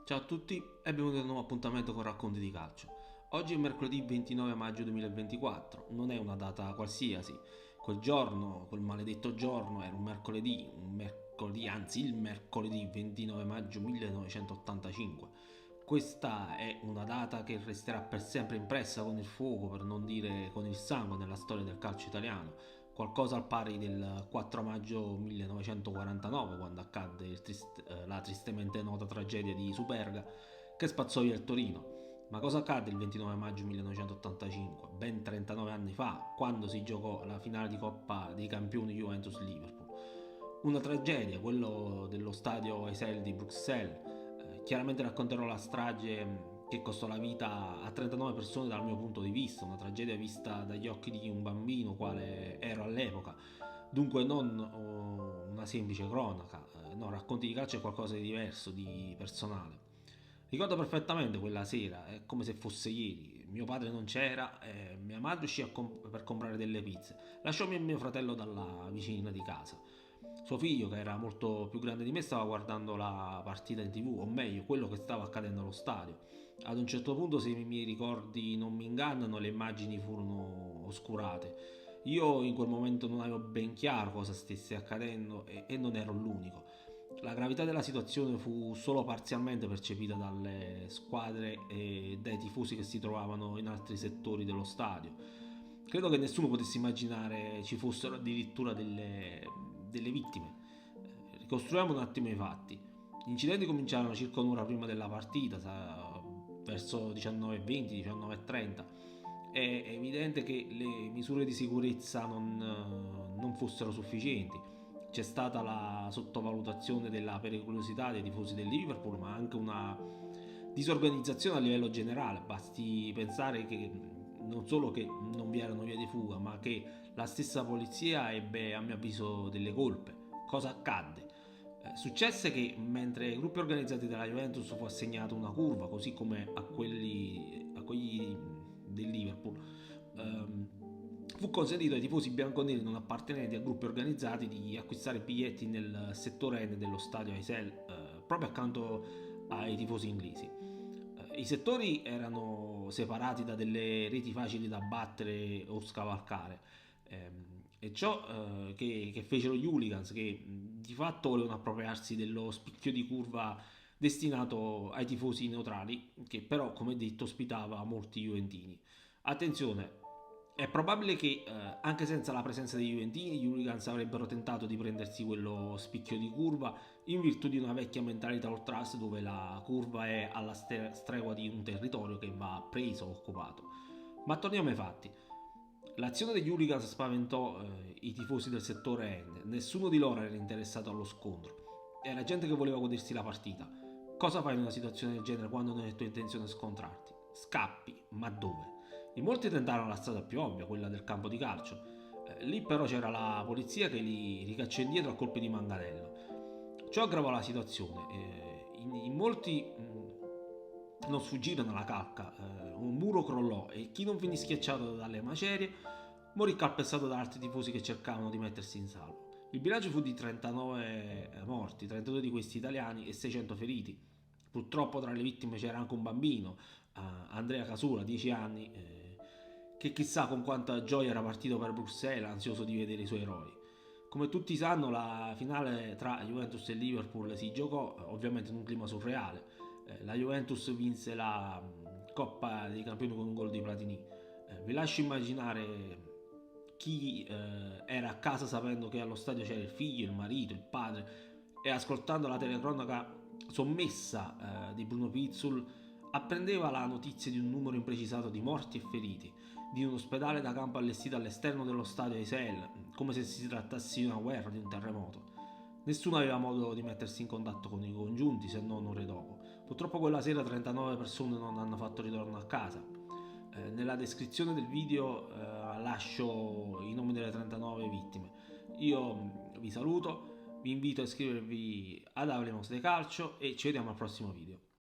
Ciao a tutti e benvenuti a un nuovo appuntamento con Racconti di Calcio. Oggi è mercoledì 29 maggio 2024, non è una data qualsiasi. Quel giorno, quel maledetto giorno, era anzi il mercoledì 29 maggio 1985. Questa è una data che resterà per sempre impressa con il fuoco, per non dire con il sangue, nella storia del calcio italiano. Qualcosa al pari del 4 maggio 1949, quando accadde la tristemente nota tragedia di Superga che spazzò via il Torino. Ma cosa accadde il 29 maggio 1985, ben 39 anni fa, quando si giocò la finale di Coppa dei Campioni Juventus-Liverpool? Una tragedia, quello dello stadio Heysel di Bruxelles. Chiaramente racconterò la strage che costò la vita a 39 persone dal mio punto di vista, una tragedia vista dagli occhi di un bambino quale ero all'epoca. Dunque non una semplice cronaca, no, racconti di calcio è qualcosa di diverso, di personale. Ricordo perfettamente quella sera, è come se fosse ieri. Mio padre non c'era, mia madre uscì per comprare delle pizze. Lasciò me e mio fratello dalla vicina di casa. Suo figlio, che era molto più grande di me, stava guardando la partita in TV, o meglio, quello che stava accadendo allo stadio. Ad un certo punto, se i miei ricordi non mi ingannano, le immagini furono oscurate. Io in quel momento non avevo ben chiaro cosa stesse accadendo e non ero l'unico. La gravità della situazione fu solo parzialmente percepita dalle squadre e dai tifosi che si trovavano in altri settori dello stadio. Credo che nessuno potesse immaginare ci fossero addirittura delle vittime. Ricostruiamo un attimo i fatti. Gli incidenti cominciarono circa un'ora prima della partita, verso 19:20, 19:30. È evidente che le misure di sicurezza non fossero sufficienti. C'è stata la sottovalutazione della pericolosità dei tifosi del Liverpool, ma anche una disorganizzazione a livello generale. Basti pensare che non solo che non vi erano vie di fuga, ma che la stessa polizia ebbe, a mio avviso, delle colpe. Cosa accadde? Successe che mentre ai gruppi organizzati dalla Juventus fu assegnata una curva, così come a quelli del Liverpool, fu consentito ai tifosi bianconeri non appartenenti a gruppi organizzati di acquistare biglietti nel settore N dello stadio Heysel, proprio accanto ai tifosi inglesi. I settori erano separati da delle reti facili da battere o scavalcare. E ciò che fecero gli hooligans, che di fatto volevano appropriarsi dello spicchio di curva destinato ai tifosi neutrali, che però, come detto, ospitava molti juventini. Attenzione, è probabile che anche senza la presenza dei juventini, gli hooligans avrebbero tentato di prendersi quello spicchio di curva in virtù di una vecchia mentalità ultras dove la curva è alla stregua di un territorio che va preso o occupato. Ma torniamo ai fatti. L'azione degli hooligans spaventò i tifosi del settore N. Nessuno di loro era interessato allo scontro. Era gente che voleva godersi la partita. Cosa fai in una situazione del genere quando non è tua intenzione scontrarti? Scappi, ma dove? In molti tentarono la strada più ovvia, quella del campo di calcio. Lì però c'era la polizia che li ricacciò indietro a colpi di manganello. Ciò aggravò la situazione. In molti non sfuggirono alla calca, un muro crollò e chi non finì schiacciato dalle macerie morì calpestato da altri tifosi che cercavano di mettersi in salvo. Il bilancio fu di 39 morti, 32 di questi italiani e 600 feriti. Purtroppo tra le vittime c'era anche un bambino, Andrea Casula, 10 anni, che chissà con quanta gioia era partito per Bruxelles, ansioso di vedere i suoi eroi. Come tutti sanno, la finale tra Juventus e Liverpool si giocò ovviamente in un clima surreale. La Juventus vinse la Coppa dei Campioni con un gol di Platini. Vi lascio immaginare chi era a casa sapendo che allo stadio c'era il figlio, il marito, il padre e ascoltando la telecronaca sommessa di Bruno Pizzul apprendeva la notizia di un numero imprecisato di morti e feriti, di un ospedale da campo allestito all'esterno dello stadio Isel, come se si trattasse di una guerra, di un terremoto. Nessuno aveva modo di mettersi in contatto con i congiunti se non ore dopo. Purtroppo quella sera 39 persone non hanno fatto ritorno a casa. Nella descrizione del video lascio i nomi delle 39 vittime. Io vi saluto, vi invito a iscrivervi ad Hablemos de Calcio e ci vediamo al prossimo video.